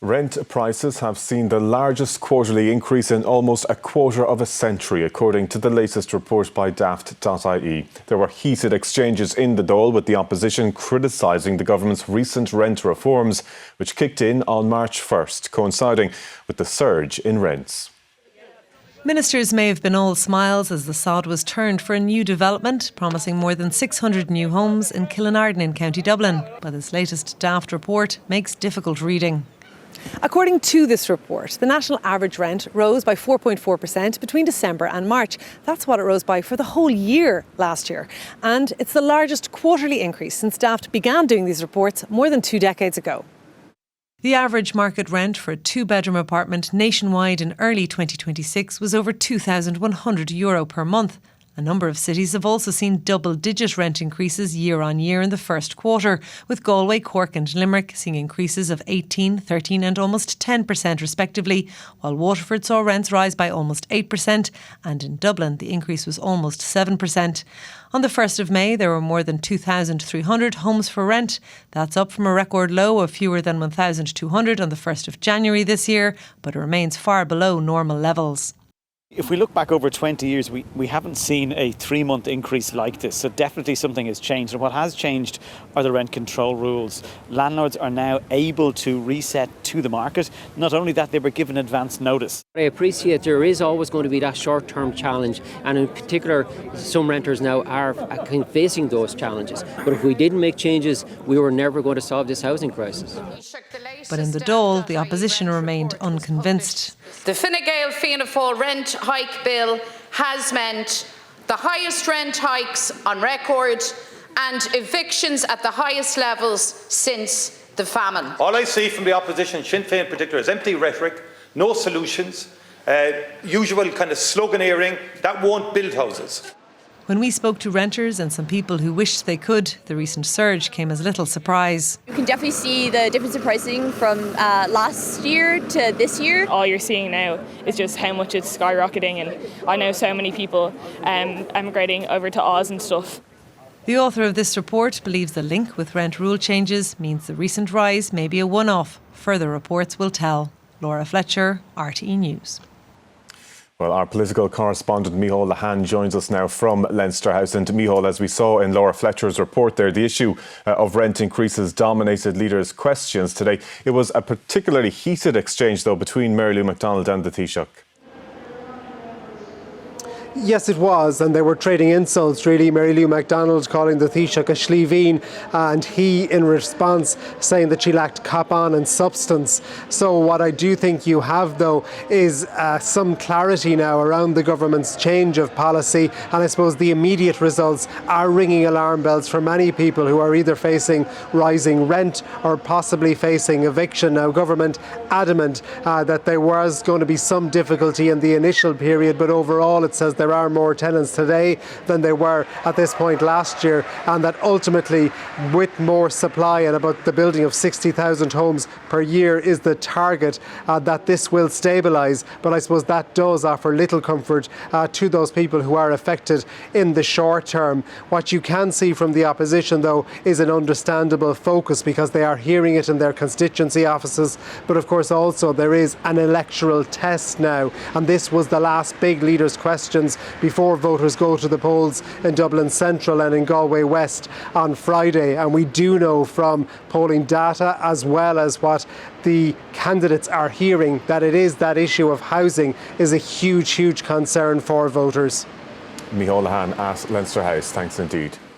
Rent prices have seen the largest quarterly increase in almost a quarter of a century, according to the latest report by Daft.ie. There were heated exchanges in the Dáil, with the opposition criticising the government's recent rent reforms, which kicked in on March 1st, coinciding with the surge in rents. Ministers may have been all smiles as the sod was turned for a new development, promising more than 600 new homes in Killinarden in County Dublin. But this latest Daft report makes difficult reading. According to this report, the national average rent rose by 4.4% between December and March. That's what it rose by for the whole year last year. And it's the largest quarterly increase since Daft began doing these reports more than 2 decades ago. The average market rent for a 2-bedroom apartment nationwide in early 2026 was over €2,100 per month. A number of cities have also seen double-digit rent increases year on year in the first quarter, with Galway, Cork and Limerick seeing increases of 18%, 13% and almost 10% respectively, while Waterford saw rents rise by almost 8%, and in Dublin the increase was almost 7%. On the 1st of May, there were more than 2,300 homes for rent. That's up from a record low of fewer than 1,200 on the 1st of January this year, but it remains far below normal levels. If we look back over 20 years, we haven't seen a 3-month increase like this. So definitely something has changed. And what has changed are the rent control rules. Landlords are now able to reset to the market. Not only that, they were given advance notice. I appreciate there is always going to be that short-term challenge. And in particular, some renters now are facing those challenges. But if we didn't make changes, we were never going to solve this housing crisis. But in the Dáil, the opposition remained unconvinced. The Fine Gael Fianna Fáil rent hike bill has meant the highest rent hikes on record and evictions at the highest levels since the famine. All I see from the opposition, Sinn Féin in particular, is empty rhetoric, no solutions, usual kind of sloganeering that won't build houses. When we spoke to renters and some people who wished they could, the recent surge came as little surprise. You can definitely see the difference in pricing from last year to this year. All you're seeing now is just how much it's skyrocketing, and I know so many people emigrating over to Oz and stuff. The author of this report believes the link with rent rule changes means the recent rise may be a one-off. Further reports will tell. Laura Fletcher, RTE News. Well, our political correspondent Micheál Lehane joins us now from Leinster House. And Micheál, as we saw in Laura Fletcher's report there, the issue of rent increases dominated leaders' questions today. It was a particularly heated exchange, though, between Mary Lou McDonald and the Taoiseach. Yes, it was, and they were trading insults, really. Mary Lou McDonald calling the Taoiseach a Shlíveen, and he, in response, saying that she lacked cop-on and substance. So what I do think you have, though, is some clarity now around the government's change of policy, and I suppose the immediate results are ringing alarm bells for many people who are either facing rising rent or possibly facing eviction. Now, government adamant that there was going to be some difficulty in the initial period, but overall it says there are more tenants today than there were at this point last year, and that ultimately, with more supply and about the building of 60,000 homes per year is the target, that this will stabilise. But I suppose that does offer little comfort to those people who are affected in the short term. What you can see from the opposition, though, is an understandable focus because they are hearing it in their constituency offices. But of course also there is an electoral test now, and this was the last big leaders' questions before voters go to the polls in Dublin Central and in Galway West on Friday. And we do know from polling data, as well as what the candidates are hearing, that it is that issue of housing is a huge concern for voters. Micheál Lehane at Leinster House. Thanks indeed.